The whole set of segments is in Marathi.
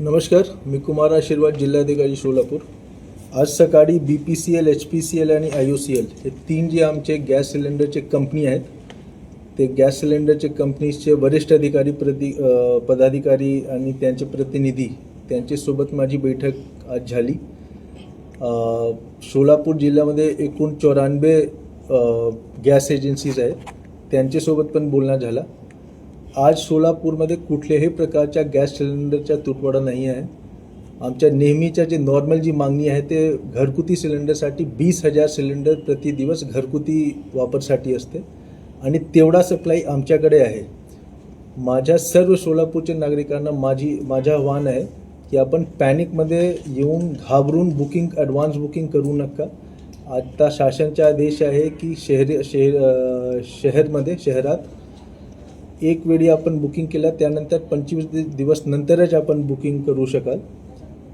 नमस्कार, मी कुमार आशीर्वाद, जिल्हाधिकारी सोलापूर. आज सकाळी BPCL, HPCL आणि IOCL हे तीन जे आमचे गॅस सिलेंडरचे कंपनी आहेत, ते गॅस सिलेंडरचे कंपनीचे वरिष्ठ अधिकारी पदाधिकारी आणि त्यांचे प्रतिनिधी त्यांच्यासोबत माझी बैठक आज झाली. सोलापूर जिल्ह्यामध्ये एकूण 94 गॅस एजन्सीज आहेत, त्यांच्यासोबत पण बोलणं झाला. आज सोलापूरमध्ये कुठल्याही प्रकारच्या गॅस सिलेंडरचा तुटवडा नाही आहे. आमच्या नेहमीच्या जे नॉर्मल जी मागणी आहे ते घरगुती सिलेंडरसाठी 20,000 सिलेंडर प्रति दिवस घरगुती वापरसाठी असते आणि तेवढा सप्लाय आमच्याकडे आहे. माझ्या सर्व सोलापूरच्या नागरिकांना माझं आव्हान आहे की आपण पॅनिकमध्ये येऊन घाबरून ॲडव्हान्स बुकिंग करू नका. आता शासनाचा आदेश आहे की शहरात एक वेळी आपण बुकिंग केलं त्यानंतर 25 दिवस नंतरच आपण बुकिंग करू शकाल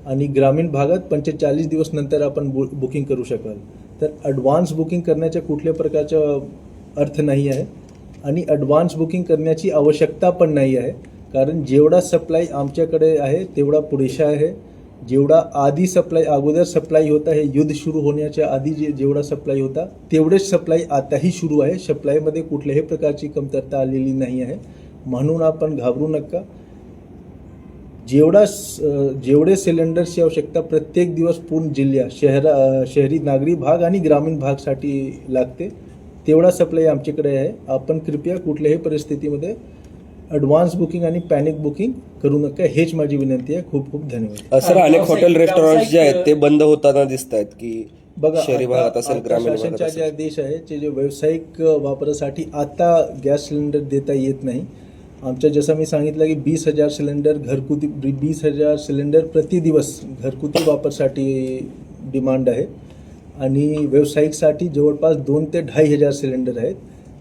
आणि ग्रामीण भागात 45 दिवस नंतर आपण बुकिंग करू शकाल. तर ॲडव्हान्स बुकिंग करण्याचा कुठल्या प्रकारचा अर्थ नाही आहे आणि ॲडव्हान्स बुकिंग करण्याची आवश्यकता पण नाही आहे, कारण जेवढा सप्लाय आमच्याकडे आहे तेवढा पुरेसा आहे. जेवढा अगोदर सप्लाय होता, हे युद्ध सुरू होण्याच्या आधी जेवढा सप्लाय होता तेवढेच सप्लाय आताही सुरू आहे. सप्लायमध्ये कुठल्याही प्रकारची कमतरता आलेली नाही आहे, म्हणून आपण घाबरू नका. जेवढे सिलेंडर्सची आवश्यकता प्रत्येक दिवस पूर्ण शहरी नागरी भाग आणि ग्रामीण भागसाठी लागते, तेवढा सप्लाय आमच्याकडे आहे. आपण कृपया कुठल्याही परिस्थितीमध्ये ॲडव्हान्स बुकिंग आणि पॅनिक बुकिंग करू नका, हेच माझी विनंती आहे. खूप खूप धन्यवाद. सर, अनेक हॉटेल रेस्टॉरंट जे आहेत ते बंद होताना दिसत आहेत की बघा, शहरी भागात असेल, ग्रामीण भागात शासनाचे असेल. जे आदेश आहे ते जे व्यावसायिक वापरासाठी आता गॅस सिलेंडर देता येत नाही. आमच्या जसं मी सांगितलं की 20,000 सिलेंडर घरगुती 20,000 सिलेंडर प्रति दिवस घरगुती वापरासाठी डिमांड आहे आणि व्यावसायिकसाठी जवळपास 2 ते 2,500 सिलेंडर आहेत.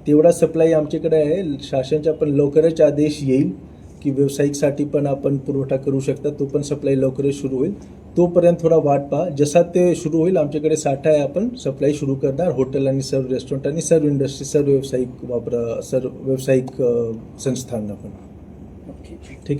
तेवढा सप्लाय आमच्याकडे आहे. शासनाचा पण लवकरच आदेश येईल की व्यावसायिकसाठी पण आपण पुरवठा करू शकता, तो पण सप्लाय लवकरच सुरू होईल. तोपर्यंत थोडा वाट पहा. जसा ते सुरू होईल आमच्याकडे साठा आहे, आपण सप्लाय सुरू करणार. हॉटेल आणि सर्व रेस्टॉरंट आणि सर्व इंडस्ट्री, सर्व व्यावसायिक संस्थांना पण. ठीक.